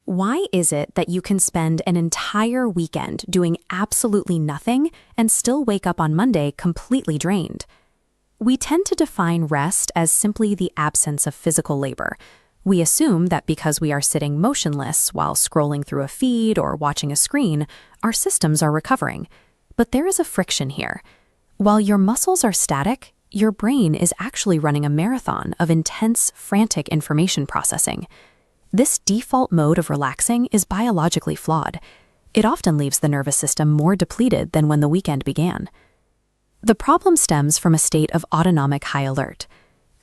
Why is it that you can spend an entire weekend doing absolutely nothing and still wake up on Monday completely drained? We tend to define rest as simply the absence of physical labor. We assume that because we are sitting motionless while scrolling through a feed or watching a screen, our systems are recovering. But there is a friction here. While your muscles are static, your brain is actually running a marathon of intense, frantic information processing. This default mode of relaxing is biologically flawed. It often leaves the nervous system more depleted than when the weekend began. The problem stems from a state of autonomic high alert.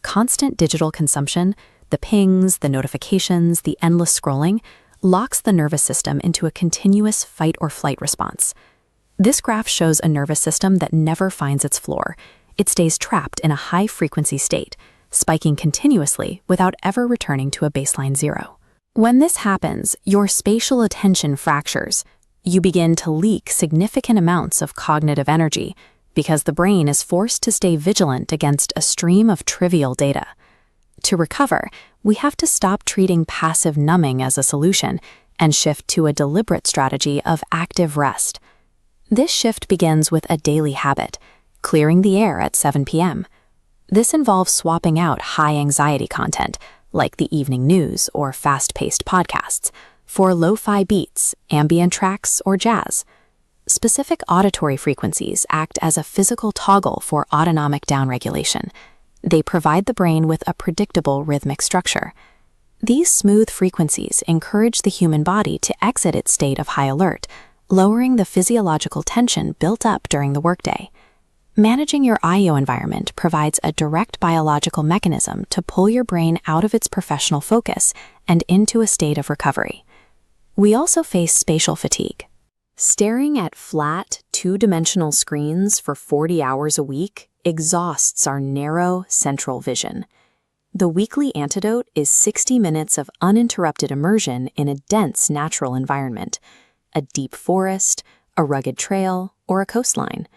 Constant digital consumption, the pings, the notifications, the endless scrolling, locks the nervous system into a continuous fight or flight response. This graph shows a nervous system that never finds its floor. It stays trapped in a high-frequency state, spiking continuously without ever returning to a baseline zero. When this happens, your spatial attention fractures. You begin to leak significant amounts of cognitive energy because the brain is forced to stay vigilant against a stream of trivial data. To recover, we have to stop treating passive numbing as a solution and shift to a deliberate strategy of active rest. This shift begins with a daily habit, clearing the air at 7 p.m. This involves swapping out high-anxiety content, like the evening news or fast-paced podcasts, for lo-fi beats, ambient tracks, or jazz. Specific auditory frequencies act as a physical toggle for autonomic downregulation. They provide the brain with a predictable rhythmic structure. These smooth frequencies encourage the human body to exit its state of high alert, lowering the physiological tension built up during the workday. Managing your IO environment provides a direct biological mechanism to pull your brain out of its professional focus and into a state of recovery. We also face spatial fatigue. Staring at flat, two-dimensional screens for 40 hours a week exhausts our narrow, central vision. The weekly antidote is 60 minutes of uninterrupted immersion in a dense natural environment, a deep forest, a rugged trail, or a coastline.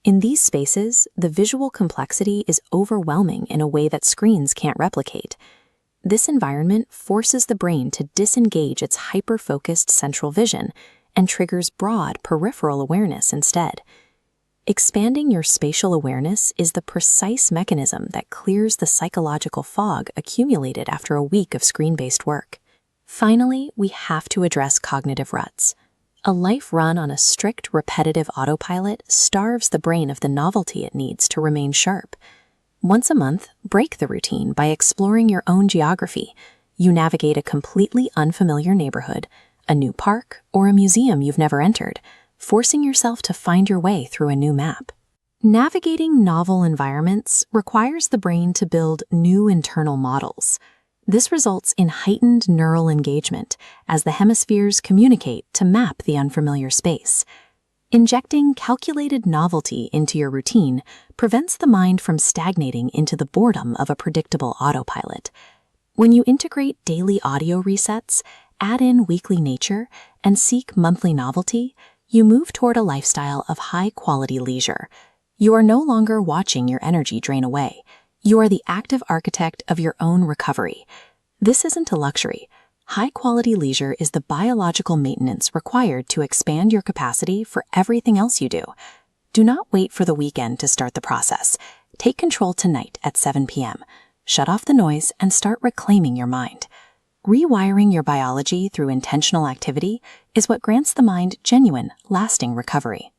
In these spaces, the visual complexity is overwhelming in a way that screens can't replicate. This environment forces the brain to disengage its hyper-focused central vision and triggers broad peripheral awareness instead. Expanding your spatial awareness is the precise mechanism that clears the psychological fog accumulated after a week of screen-based work. Finally, we have to address cognitive ruts. A life run on a strict, repetitive autopilot starves the brain of the novelty it needs to remain sharp. Once a month, break the routine by exploring your own geography. You navigate a completely unfamiliar neighborhood, a new park, or a museum you've never entered, forcing yourself to find your way through a new map. Navigating novel environments requires the brain to build new internal models. This results in heightened neural engagement as the hemispheres communicate to map the unfamiliar space. Injecting calculated novelty into your routine prevents the mind from stagnating into the boredom of a predictable autopilot. When you integrate daily audio resets, add in weekly nature, and seek monthly novelty, you move toward a lifestyle of high-quality leisure. You are no longer watching your energy drain away. You are the active architect of your own recovery. This isn't a luxury. High-quality leisure is the biological maintenance required to expand your capacity for everything else you do. Do not wait for the weekend to start the process. Take control tonight at 7 p.m. Shut off the noise and start reclaiming your mind. Rewiring your biology through intentional activity is what grants the mind genuine, lasting recovery.